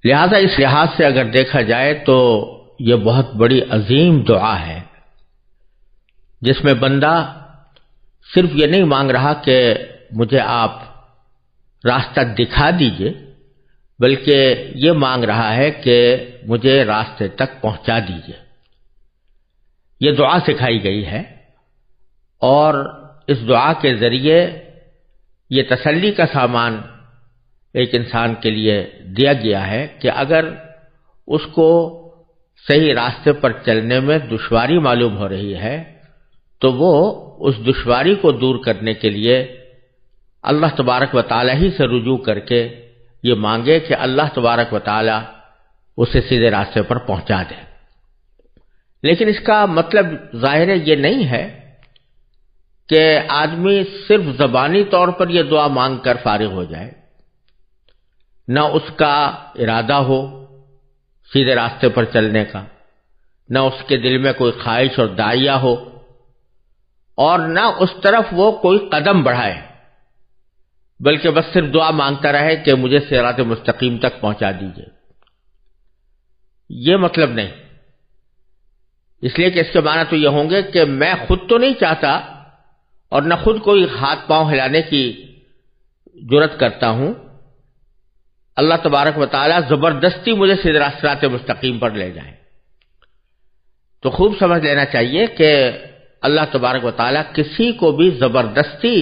لہذا اس لحاظ سے اگر دیکھا جائے تو یہ بہت بڑی عظیم دعا ہے، جس میں بندہ صرف یہ نہیں مانگ رہا کہ مجھے آپ راستہ دکھا دیجئے، بلکہ یہ مانگ رہا ہے کہ مجھے راستے تک پہنچا دیجئے۔ یہ دعا سکھائی گئی ہے، اور اس دعا کے ذریعے یہ تسلی کا سامان ایک انسان کے لیے دیا گیا ہے کہ اگر اس کو صحیح راستے پر چلنے میں دشواری معلوم ہو رہی ہے تو وہ اس دشواری کو دور کرنے کے لیے اللہ تبارک و تعالی ہی سے رجوع کر کے یہ مانگے کہ اللہ تبارک و تعالی اسے سیدھے راستے پر پہنچا دے۔ لیکن اس کا مطلب ظاہر یہ نہیں ہے کہ آدمی صرف زبانی طور پر یہ دعا مانگ کر فارغ ہو جائے، نہ اس کا ارادہ ہو سیدھے راستے پر چلنے کا، نہ اس کے دل میں کوئی خواہش اور داعیہ ہو، اور نہ اس طرف وہ کوئی قدم بڑھائے، بلکہ بس صرف دعا مانگتا رہے کہ مجھے صراط مستقیم تک پہنچا دیجئے۔ یہ مطلب نہیں، اس لیے کہ اس کے معنی تو یہ ہوں گے کہ میں خود تو نہیں چاہتا اور نہ خود کوئی ہاتھ پاؤں ہلانے کی جرات کرتا ہوں، اللہ تبارک و تعالی زبردستی مجھے سیدھے صراط مستقیم پر لے جائیں۔ تو خوب سمجھ لینا چاہیے کہ اللہ تبارک و تعالی کسی کو بھی زبردستی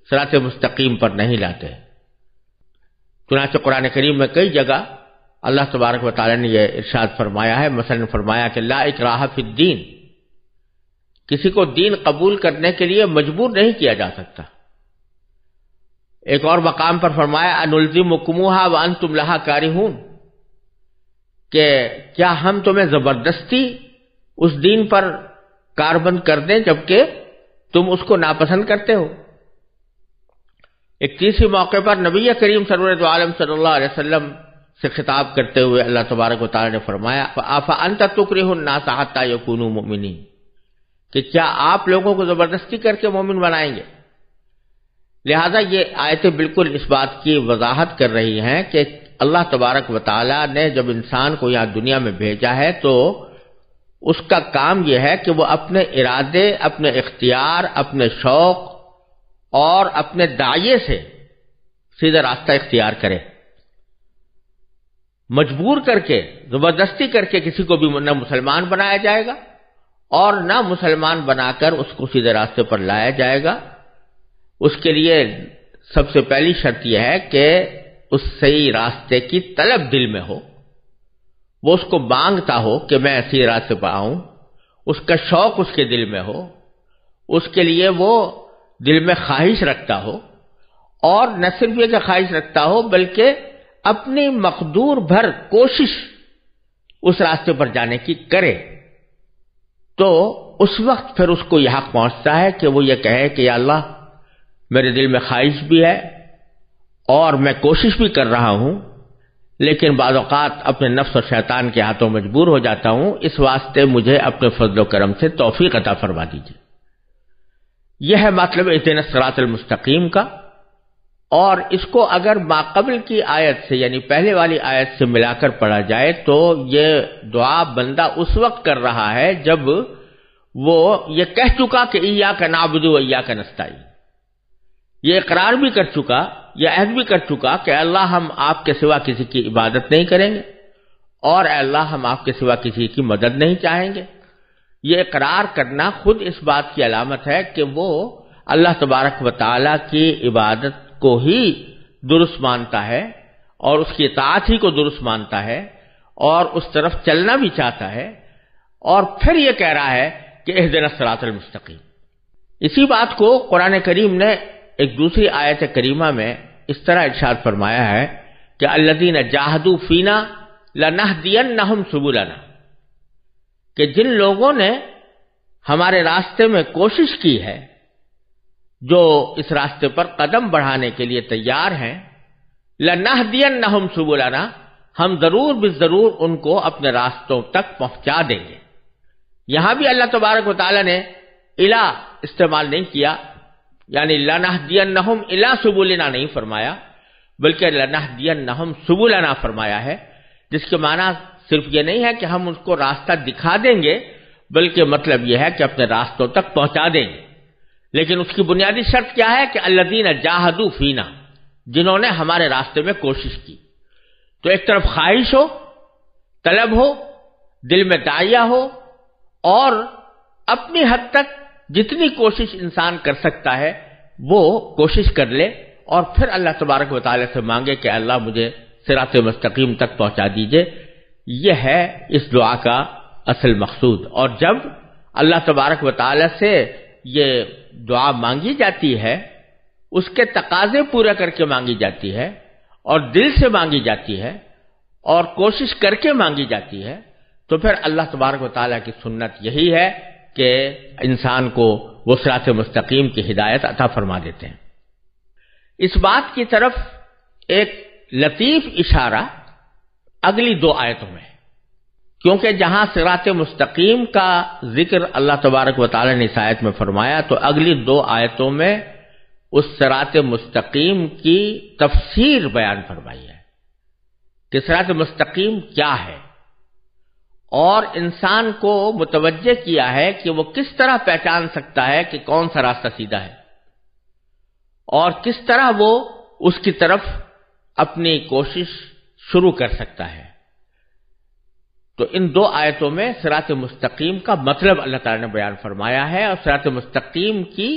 صراط مستقیم پر نہیں لاتے۔ چنانچہ قرآن کریم میں کئی جگہ اللہ تبارک و تعالی نے یہ ارشاد فرمایا ہے، مثلا فرمایا کہ لا اکراہ فی الدین، کسی کو دین قبول کرنے کے لیے مجبور نہیں کیا جا سکتا۔ ایک اور مقام پر فرمایا انلزمکموہا وانتم لہا کارہون، کہ کیا ہم تمہیں زبردستی اس دین پر کاربند کر دیں جبکہ تم اس کو ناپسند کرتے ہو۔ ایک تیسرے موقع پر نبی کریم سرور عالم صلی اللہ علیہ وسلم سے خطاب کرتے ہوئے اللہ تبارک و تعالی نے فرمایا افانت تکرہ الناس حتی یکونوا مؤمنین، کہ کیا آپ لوگوں کو زبردستی کر کے مومن بنائیں گے؟ لہذا یہ آیتیں بالکل اس بات کی وضاحت کر رہی ہیں کہ اللہ تبارک و تعالی نے جب انسان کو یہاں دنیا میں بھیجا ہے تو اس کا کام یہ ہے کہ وہ اپنے ارادے، اپنے اختیار، اپنے شوق اور اپنے داعیے سے سیدھا راستہ اختیار کرے۔ مجبور کر کے، زبردستی کر کے کسی کو بھی نہ مسلمان بنایا جائے گا اور نہ مسلمان بنا کر اس کو سیدھے راستے پر لایا جائے گا۔ اس کے لیے سب سے پہلی شرط یہ ہے کہ اس صحیح راستے کی طلب دل میں ہو، وہ اس کو مانگتا ہو کہ میں ایسی راستے پر آؤں، اس کا شوق اس کے دل میں ہو، اس کے لیے وہ دل میں خواہش رکھتا ہو، اور نہ صرف یہ کہ خواہش رکھتا ہو بلکہ اپنی مقدور بھر کوشش اس راستے پر جانے کی کرے، تو اس وقت پھر اس کو یہ حق پہنچتا ہے کہ وہ یہ کہے کہ یا اللہ میرے دل میں خواہش بھی ہے اور میں کوشش بھی کر رہا ہوں، لیکن بعض اوقات اپنے نفس اور شیطان کے ہاتھوں مجبور ہو جاتا ہوں، اس واسطے مجھے اپنے فضل و کرم سے توفیق عطا فرما دیجیے۔ یہ ہے مطلب اہدنا الصراط المستقیم کا، اور اس کو اگر ماقبل کی آیت سے یعنی پہلے والی آیت سے ملا کر پڑھا جائے تو یہ دعا بندہ اس وقت کر رہا ہے جب وہ یہ کہہ چکا کہ ایاک نعبد و ایاک نستعین، یہ اقرار بھی کر چکا، یہ عہد بھی کر چکا کہ اللہ ہم آپ کے سوا کسی کی عبادت نہیں کریں گے، اور اے اللہ ہم آپ کے سوا کسی کی مدد نہیں چاہیں گے۔ یہ اقرار کرنا خود اس بات کی علامت ہے کہ وہ اللہ تبارک و تعالی کی عبادت کو ہی درست مانتا ہے اور اس کی اطاعت ہی کو درست مانتا ہے اور اس طرف چلنا بھی چاہتا ہے، اور پھر یہ کہہ رہا ہے کہ اہدنا الصراط المستقیم۔ اسی بات کو قرآن کریم نے ایک دوسری آیت کریمہ میں اس طرح ارشاد فرمایا ہے کہ الذین جاہدوا فینا لنہدینہم سبلنا، کہ جن لوگوں نے ہمارے راستے میں کوشش کی ہے، جو اس راستے پر قدم بڑھانے کے لیے تیار ہیں، لنہدینہم سبلنا، ہم ضرور بالضرور ان کو اپنے راستوں تک پہنچا دیں گے۔ یہاں بھی اللہ تبارک و تعالی نے الا استعمال نہیں کیا، یعنی لنہدینہم الی سبلنا نہیں فرمایا، بلکہ لنہدینہم سبلنا فرمایا ہے، جس کے معنی صرف یہ نہیں ہے کہ ہم اس کو راستہ دکھا دیں گے، بلکہ مطلب یہ ہے کہ اپنے راستوں تک پہنچا دیں گے۔ لیکن اس کی بنیادی شرط کیا ہے کہ الذین جاہدوا فینا، جنہوں نے ہمارے راستے میں کوشش کی۔ تو ایک طرف خواہش ہو، طلب ہو، دل میں داعیہ ہو، اور اپنی حد تک جتنی کوشش انسان کر سکتا ہے وہ کوشش کر لے، اور پھر اللہ تبارک و تعالی سے مانگے کہ اللہ مجھے صراط مستقیم تک پہنچا دیجئے۔ یہ ہے اس دعا کا اصل مقصود۔ اور جب اللہ تبارک و تعالی سے یہ دعا مانگی جاتی ہے، اس کے تقاضے پورے کر کے مانگی جاتی ہے، اور دل سے مانگی جاتی ہے، اور کوشش کر کے مانگی جاتی ہے، تو پھر اللہ تبارک و تعالیٰ کی سنت یہی ہے کہ انسان کو وہ صراط مستقیم کی ہدایت عطا فرما دیتے ہیں۔ اس بات کی طرف ایک لطیف اشارہ اگلی 2 آیتوں میں، کیونکہ جہاں صراط مستقیم کا ذکر اللہ تبارک و تعالیٰ نے اس آیت میں فرمایا، تو اگلی 2 آیتوں میں اس صراط مستقیم کی تفسیر بیان فرمائی ہے کہ صراط مستقیم کیا ہے، اور انسان کو متوجہ کیا ہے کہ وہ کس طرح پہچان سکتا ہے کہ کون سا راستہ سیدھا ہے، اور کس طرح وہ اس کی طرف اپنی کوشش شروع کر سکتا ہے۔ تو ان 2 آیتوں میں صراط مستقیم کا مطلب اللہ تعالیٰ نے بیان فرمایا ہے، اور صراط مستقیم کی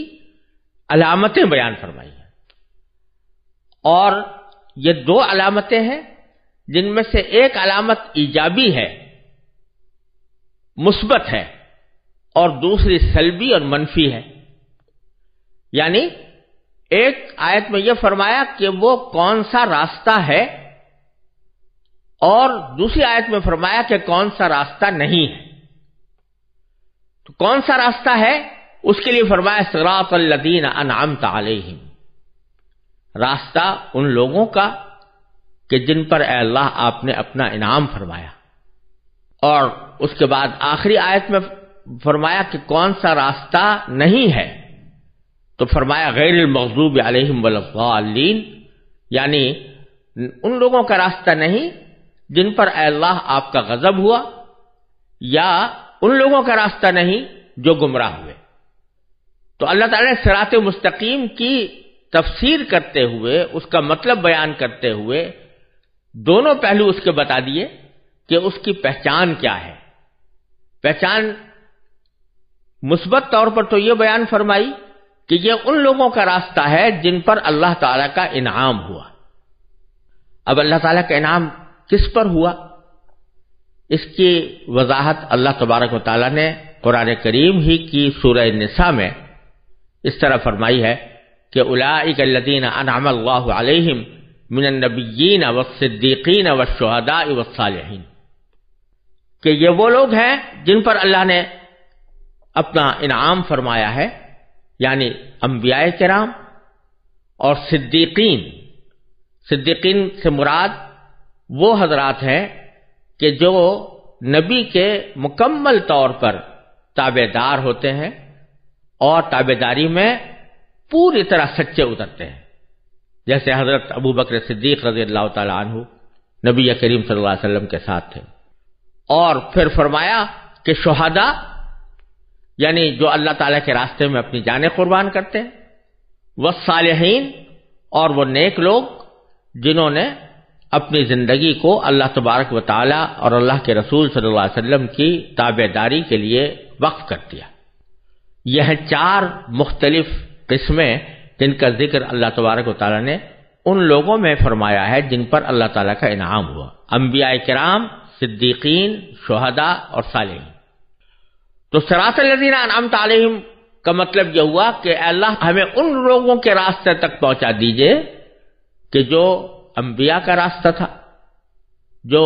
علامتیں بیان فرمائی ہیں۔ اور یہ 2 علامتیں ہیں جن میں سے ایک علامت ایجابی ہے، مثبت ہے، اور دوسری سلبی اور منفی ہے۔ یعنی ایک آیت میں یہ فرمایا کہ وہ کون سا راستہ ہے، اور دوسری آیت میں فرمایا کہ کون سا راستہ نہیں ہے۔ تو کون سا راستہ ہے اس کے لیے فرمایا صراط الذین انعمت علیہم، راستہ ان لوگوں کا کہ جن پر اے اللہ آپ نے اپنا انعام فرمایا۔ اور اس کے بعد آخری آیت میں فرمایا کہ کون سا راستہ نہیں ہے، تو فرمایا غیر المغضوب علیہم ولا الضالین، یعنی ان لوگوں کا راستہ نہیں جن پر اے اللہ آپ کا غضب ہوا، یا ان لوگوں کا راستہ نہیں جو گمراہ ہوئے۔ تو اللہ تعالیٰ نے صراط مستقیم کی تفسیر کرتے ہوئے، اس کا مطلب بیان کرتے ہوئے دونوں پہلو اس کے بتا دیے کہ اس کی پہچان کیا ہے۔ پہچان مثبت طور پر تو یہ بیان فرمائی کہ یہ ان لوگوں کا راستہ ہے جن پر اللہ تعالیٰ کا انعام ہوا۔ اب اللہ تعالیٰ کا انعام کس پر ہوا، اس کی وضاحت اللہ تبارک و تعالیٰ نے قرآن کریم ہی کی سورہ النساء میں اس طرح فرمائی ہے کہ اولئک الذین انعم اللہ علیہم من النبیین والصدیقین والشہداء والصالحین، کہ یہ وہ لوگ ہیں جن پر اللہ نے اپنا انعام فرمایا ہے، یعنی انبیاء کرام اور صدیقین۔ صدیقین سے مراد وہ حضرات ہیں کہ جو نبی کے مکمل طور پر تابع دار ہوتے ہیں اور تابع داری میں پوری طرح سچے اترتے ہیں، جیسے حضرت ابو بکر صدیق رضی اللہ تعالی عنہ نبی کریم صلی اللہ علیہ وسلم کے ساتھ تھے۔ اور پھر فرمایا کہ شہداء، یعنی جو اللہ تعالیٰ کے راستے میں اپنی جانیں قربان کرتے ہیں، والصالحین، اور وہ نیک لوگ جنہوں نے اپنی زندگی کو اللہ تبارک و تعالیٰ اور اللہ کے رسول صلی اللہ علیہ وسلم کی تابع داری کے لیے وقف کر دیا۔ یہ 4 مختلف قسمیں جن کا ذکر اللہ تبارک و تعالیٰ نے ان لوگوں میں فرمایا ہے جن پر اللہ تعالیٰ کا انعام ہوا، انبیاء کرام، صدیقین، شہداء اور صالحین۔ تو صراط الذین انعمت علیہم کا مطلب یہ ہوا کہ اے اللہ ہمیں ان لوگوں کے راستے تک پہنچا دیجئے کہ جو انبیاء کا راستہ تھا، جو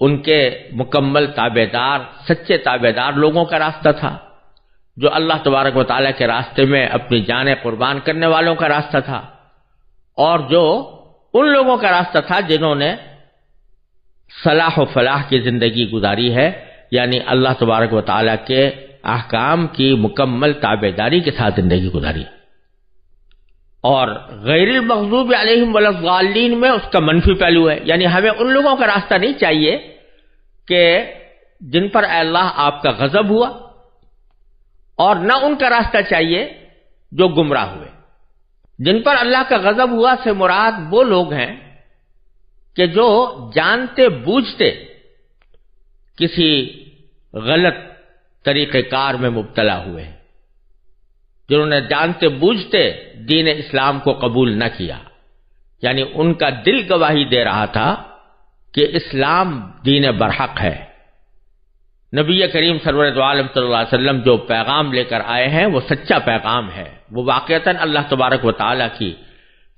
ان کے مکمل تابع دار، سچے تابع دار لوگوں کا راستہ تھا، جو اللہ تبارک و تعالیٰ کے راستے میں اپنی جانیں قربان کرنے والوں کا راستہ تھا، اور جو ان لوگوں کا راستہ تھا جنہوں نے صلاح و فلاح کی زندگی گزاری ہے، یعنی اللہ تبارک و تعالیٰ کے احکام کی مکمل تابع داری کے ساتھ زندگی گزاری ہے۔ اور غیر المغضوب علیہم ولا الضالین میں اس کا منفی پہلو ہے، یعنی ہمیں ان لوگوں کا راستہ نہیں چاہیے کہ جن پر اے اللہ آپ کا غضب ہوا، اور نہ ان کا راستہ چاہیے جو گمراہ ہوئے۔ جن پر اللہ کا غضب ہوا سے مراد وہ لوگ ہیں کہ جو جانتے بوجھتے کسی غلط طریقہ کار میں مبتلا ہوئے ہیں، جنہوں نے جانتے بوجھتے دین اسلام کو قبول نہ کیا، یعنی ان کا دل گواہی دے رہا تھا کہ اسلام دین برحق ہے، نبی کریم سرور عالم صلی اللہ علیہ وسلم جو پیغام لے کر آئے ہیں وہ سچا پیغام ہے، وہ واقعتاً اللہ تبارک و تعالی کی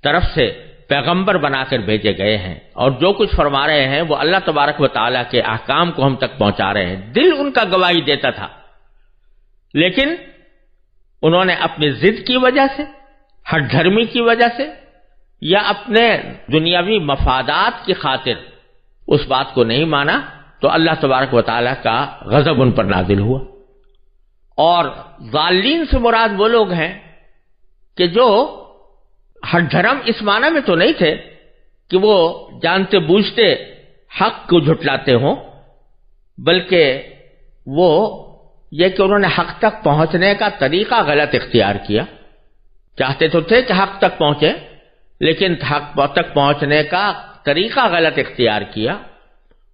طرف سے پیغمبر بنا کر بھیجے گئے ہیں، اور جو کچھ فرما رہے ہیں وہ اللہ تبارک و تعالی کے احکام کو ہم تک پہنچا رہے ہیں۔ دل ان کا گواہی دیتا تھا، لیکن انہوں نے اپنی ضد کی وجہ سے، ہٹ دھرمی کی وجہ سے، یا اپنے دنیاوی مفادات کی خاطر اس بات کو نہیں مانا، تو اللہ تبارک و تعالیٰ کا غضب ان پر نازل ہوا۔ اور ضالین سے مراد وہ لوگ ہیں کہ جو ہٹ دھرم اس معنی میں تو نہیں تھے کہ وہ جانتے بوجھتے حق کو جھٹلاتے ہوں، بلکہ وہ یہ کہ انہوں نے حق تک پہنچنے کا طریقہ غلط اختیار کیا۔ چاہتے تو تھے کہ حق تک پہنچے، لیکن حق تک پہنچنے کا طریقہ غلط اختیار کیا،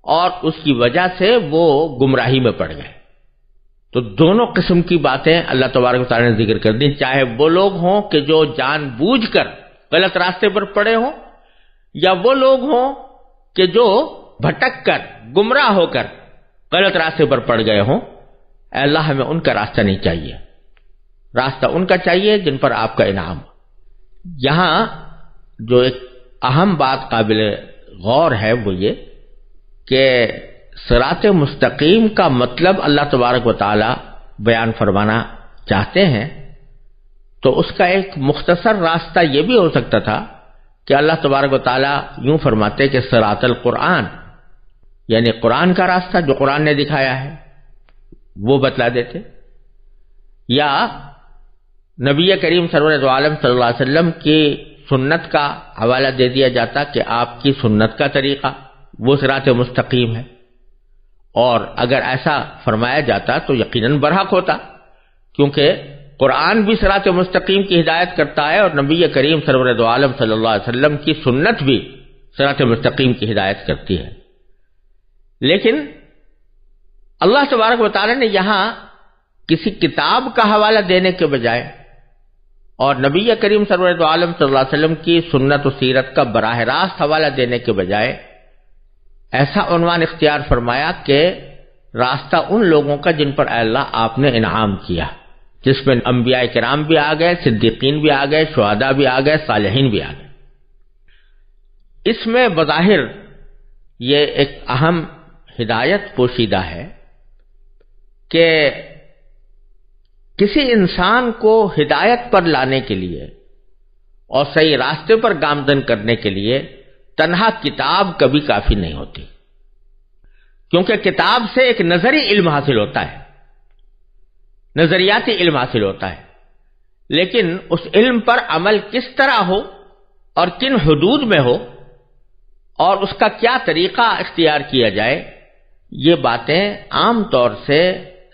اور اس کی وجہ سے وہ گمراہی میں پڑ گئے۔ تو دونوں قسم کی باتیں اللہ تبارک و تعالیٰ نے ذکر کر دی، چاہے وہ لوگ ہوں کہ جو جان بوجھ کر غلط راستے پر پڑے ہوں، یا وہ لوگ ہوں کہ جو بھٹک کر گمراہ ہو کر غلط راستے پر پڑ گئے ہوں۔ اے اللہ ہمیں ان کا راستہ نہیں چاہیے، راستہ ان کا چاہیے جن پر آپ کا انعام۔ یہاں جو ایک اہم بات قابل غور ہے وہ یہ کہ صراط مستقیم کا مطلب اللہ تبارک و تعالی بیان فرمانا چاہتے ہیں، تو اس کا ایک مختصر راستہ یہ بھی ہو سکتا تھا کہ اللہ تبارک و تعالی یوں فرماتے کہ صراط القرآن، یعنی قرآن کا راستہ جو قرآن نے دکھایا ہے وہ بتلا دیتے، یا نبی کریم سرور عالم صلی اللہ علیہ وسلم کی سنت کا حوالہ دے دیا جاتا کہ آپ کی سنت کا طریقہ وہ صراط مستقیم ہے، اور اگر ایسا فرمایا جاتا تو یقیناً برحق ہوتا، کیونکہ قرآن بھی صراط مستقیم کی ہدایت کرتا ہے، اور نبی کریم سرور عالم صلی اللہ علیہ وسلم کی سنت بھی صراط مستقیم کی ہدایت کرتی ہے۔ لیکن اللہ تبارک و تعالی نے یہاں کسی کتاب کا حوالہ دینے کے بجائے اور نبی کریم سرور عالم صلی اللہ علیہ وسلم کی سنت و سیرت کا براہ راست حوالہ دینے کے بجائے ایسا عنوان اختیار فرمایا کہ راستہ ان لوگوں کا جن پر اے اللہ آپ نے انعام کیا، جس میں انبیاء کرام بھی آ گئے، صدیقین بھی آ گئے، شہداء بھی آ گئے، صالحین بھی آ گئے۔ اس میں بظاہر یہ ایک اہم ہدایت پوشیدہ ہے کہ کسی انسان کو ہدایت پر لانے کے لیے اور صحیح راستے پر گامزن کرنے کے لیے تنہا کتاب کبھی کافی نہیں ہوتی، کیونکہ کتاب سے ایک نظری علم حاصل ہوتا ہے، نظریاتی علم حاصل ہوتا ہے، لیکن اس علم پر عمل کس طرح ہو اور کن حدود میں ہو اور اس کا کیا طریقہ اختیار کیا جائے، یہ باتیں عام طور سے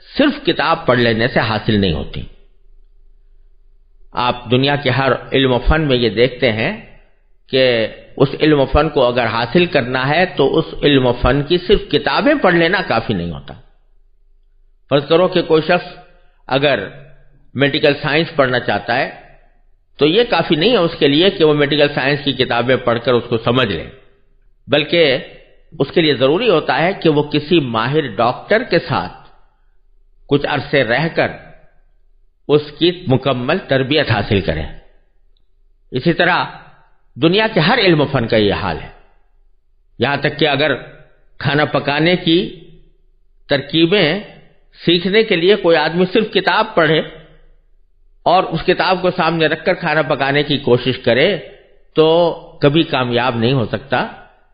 صرف کتاب پڑھ لینے سے حاصل نہیں ہوتی۔ آپ دنیا کے ہر علم و فن میں یہ دیکھتے ہیں کہ اس علم و فن کو اگر حاصل کرنا ہے تو اس علم و فن کی صرف کتابیں پڑھ لینا کافی نہیں ہوتا۔ فرض کرو کہ کوئی شخص اگر میڈیکل سائنس پڑھنا چاہتا ہے تو یہ کافی نہیں ہے اس کے لیے کہ وہ میڈیکل سائنس کی کتابیں پڑھ کر اس کو سمجھ لے، بلکہ اس کے لیے ضروری ہوتا ہے کہ وہ کسی ماہر ڈاکٹر کے ساتھ کچھ عرصے رہ کر اس کی مکمل تربیت حاصل کریں۔ اسی طرح دنیا کے ہر علم و فن کا یہ حال ہے، یہاں تک کہ اگر کھانا پکانے کی ترکیبیں سیکھنے کے لیے کوئی آدمی صرف کتاب پڑھے اور اس کتاب کو سامنے رکھ کر کھانا پکانے کی کوشش کرے تو کبھی کامیاب نہیں ہو سکتا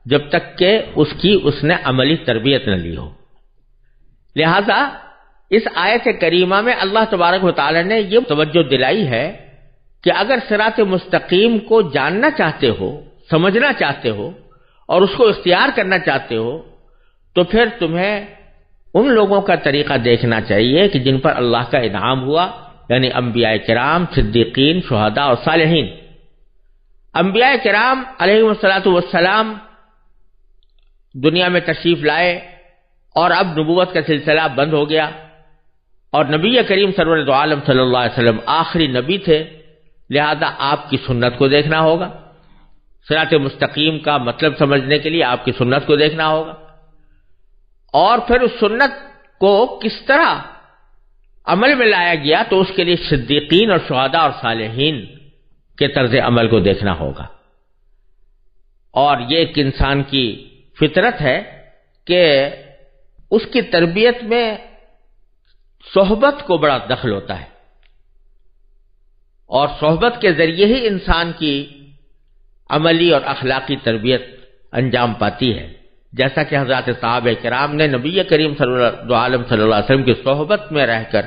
جب تک کہ اس نے عملی تربیت نہ لی ہو۔ لہذا اس آیت کریمہ میں اللہ تبارک و تعالی نے یہ توجہ دلائی ہے کہ اگر صراط مستقیم کو جاننا چاہتے ہو، سمجھنا چاہتے ہو اور اس کو اختیار کرنا چاہتے ہو تو پھر تمہیں ان لوگوں کا طریقہ دیکھنا چاہیے کہ جن پر اللہ کا انعام ہوا، یعنی انبیاء کرام، صدیقین، شہداء اور صالحین۔ انبیاء کرام علیہم السلام دنیا میں تشریف لائے اور اب نبوت کا سلسلہ بند ہو گیا، اور نبی کریم سرور دو عالم صلی اللہ علیہ وسلم آخری نبی تھے، لہذا آپ کی سنت کو دیکھنا ہوگا۔ صراط مستقیم کا مطلب سمجھنے کے لیے آپ کی سنت کو دیکھنا ہوگا، اور پھر اس سنت کو کس طرح عمل میں لایا گیا تو اس کے لیے صدیقین اور شہداء اور صالحین کے طرز عمل کو دیکھنا ہوگا۔ اور یہ ایک انسان کی فطرت ہے کہ اس کی تربیت میں صحبت کو بڑا دخل ہوتا ہے، اور صحبت کے ذریعے ہی انسان کی عملی اور اخلاقی تربیت انجام پاتی ہے، جیسا کہ حضرات صحابہ کرام نے نبی کریم صلی اللہ علیہ وسلم کی صحبت میں رہ کر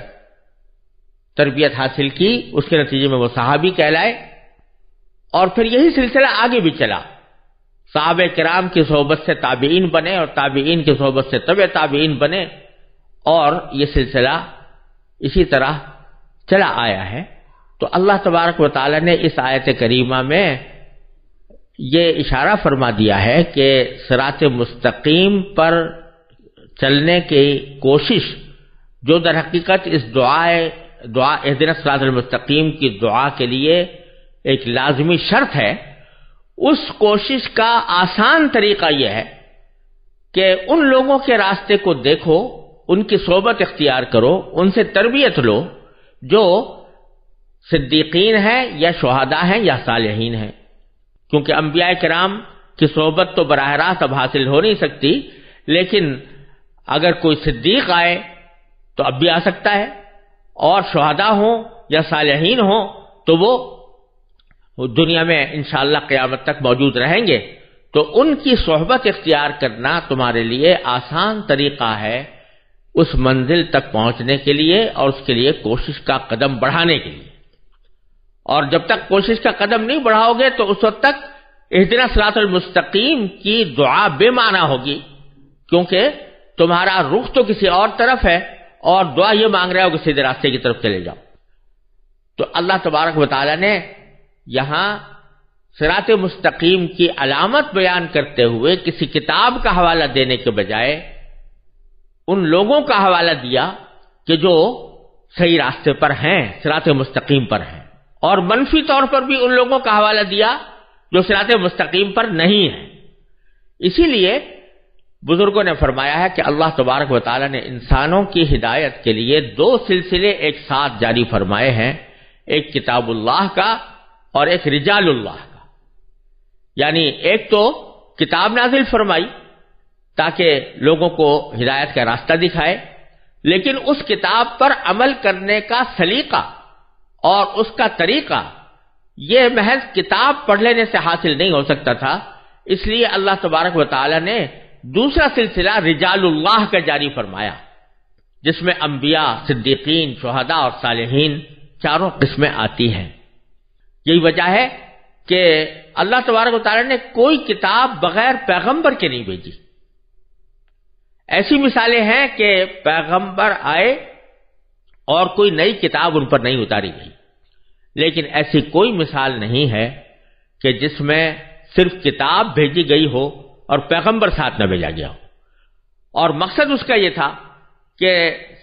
تربیت حاصل کی، اس کے نتیجے میں وہ صحابی کہلائے، اور پھر یہی سلسلہ آگے بھی چلا۔ صحابہ کرام کی صحبت سے تابعین بنے، اور تابعین کی صحبت سے تبع تابعین بنے، اور یہ سلسلہ اسی طرح چلا آیا ہے۔ تو اللہ تبارک و تعالی نے اس آیت کریمہ میں یہ اشارہ فرما دیا ہے کہ صراط مستقیم پر چلنے کی کوشش، جو در حقیقت اس دعا اہدنا الصراط المستقیم کی دعا کے لیے ایک لازمی شرط ہے، اس کوشش کا آسان طریقہ یہ ہے کہ ان لوگوں کے راستے کو دیکھو، ان کی صحبت اختیار کرو، ان سے تربیت لو جو صدیقین ہیں یا شہداء ہیں یا صالحین ہیں، کیونکہ انبیاء کرام کی صحبت تو براہ راست اب حاصل ہو نہیں سکتی، لیکن اگر کوئی صدیق آئے تو اب بھی آ سکتا ہے، اور شہداء ہوں یا صالحین ہوں تو وہ دنیا میں انشاءاللہ قیامت تک موجود رہیں گے۔ تو ان کی صحبت اختیار کرنا تمہارے لیے آسان طریقہ ہے اس منزل تک پہنچنے کے لیے، اور اس کے لیے کوشش کا قدم بڑھانے کے لیے۔ اور جب تک کوشش کا قدم نہیں بڑھاؤ گے تو اس وقت تک اہدنا الصراط المستقیم کی دعا بے معنی ہوگی، کیونکہ تمہارا رخ تو کسی اور طرف ہے اور دعا یہ مانگ رہے ہو کہ سیدھے راستے کی طرف چلے جاؤ۔ تو اللہ تبارک و تعالی نے یہاں صراط مستقیم کی علامت بیان کرتے ہوئے کسی کتاب کا حوالہ دینے کے بجائے ان لوگوں کا حوالہ دیا کہ جو صحیح راستے پر ہیں، صراط مستقیم پر ہیں، اور منفی طور پر بھی ان لوگوں کا حوالہ دیا جو صراط مستقیم پر نہیں ہیں۔ اسی لیے بزرگوں نے فرمایا ہے کہ اللہ تبارک و تعالی نے انسانوں کی ہدایت کے لیے دو سلسلے ایک ساتھ جاری فرمائے ہیں، ایک کتاب اللہ کا اور ایک رجال اللہ کا۔ یعنی ایک تو کتاب نازل فرمائی تاکہ لوگوں کو ہدایت کا راستہ دکھائے، لیکن اس کتاب پر عمل کرنے کا سلیقہ اور اس کا طریقہ یہ محض کتاب پڑھ لینے سے حاصل نہیں ہو سکتا تھا، اس لیے اللہ تبارک و تعالی نے دوسرا سلسلہ رجال اللہ کا جاری فرمایا، جس میں انبیاء، صدیقین، شہداء اور صالحین چاروں قسمیں آتی ہیں۔ یہی وجہ ہے کہ اللہ تبارک و تعالی نے کوئی کتاب بغیر پیغمبر کے نہیں بھیجی۔ ایسی مثالیں ہیں کہ پیغمبر آئے اور کوئی نئی کتاب ان پر نہیں اتاری گئی، لیکن ایسی کوئی مثال نہیں ہے کہ جس میں صرف کتاب بھیجی گئی ہو اور پیغمبر ساتھ نہ بھیجا گیا ہو۔ اور مقصد اس کا یہ تھا کہ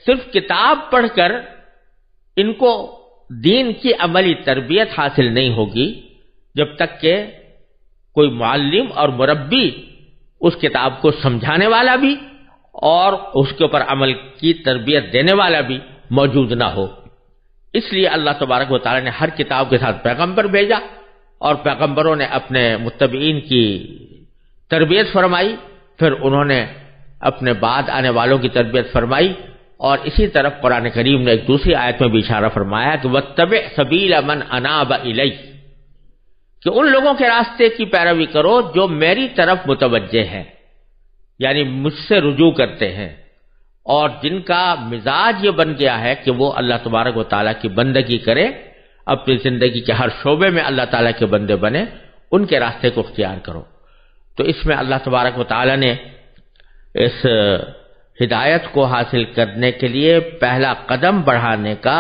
صرف کتاب پڑھ کر ان کو دین کی عملی تربیت حاصل نہیں ہوگی جب تک کہ کوئی معلم اور مربی اس کتاب کو سمجھانے والا بھی اور اس کے اوپر عمل کی تربیت دینے والا بھی موجود نہ ہو۔ اس لیے اللہ تبارک و تعالی نے ہر کتاب کے ساتھ پیغمبر بھیجا، اور پیغمبروں نے اپنے متبعین کی تربیت فرمائی، پھر انہوں نے اپنے بعد آنے والوں کی تربیت فرمائی، اور اسی طرف قرآن کریم نے ایک دوسری آیت میں بھی اشارہ فرمایا کہ وَاتَّبِعْ سَبِيلَ مَنْ أَنَابَ إِلَيَّ، کہ ان لوگوں کے راستے کی پیروی کرو جو میری طرف متوجہ ہیں، یعنی مجھ سے رجوع کرتے ہیں، اور جن کا مزاج یہ بن گیا ہے کہ وہ اللہ تبارک و تعالیٰ کی بندگی کرے، اپنی زندگی کے ہر شعبے میں اللہ تعالیٰ کے بندے بنے، ان کے راستے کو اختیار کرو۔ تو اس میں اللہ تبارک و تعالیٰ نے اس ہدایت کو حاصل کرنے کے لیے پہلا قدم بڑھانے کا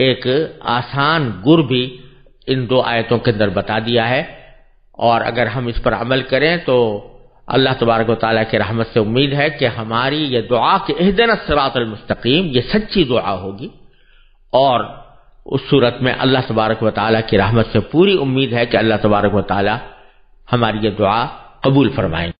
ایک آسان گر بھی ان دو آیتوں کے اندر بتا دیا ہے، اور اگر ہم اس پر عمل کریں تو اللہ تبارک و تعالیٰ کی رحمت سے امید ہے کہ ہماری یہ دعا کہ اہدنا الصراط المستقیم یہ سچی دعا ہوگی، اور اس صورت میں اللہ تبارک و تعالیٰ کی رحمت سے پوری امید ہے کہ اللہ تبارک و تعالیٰ ہماری یہ دعا قبول فرمائیں۔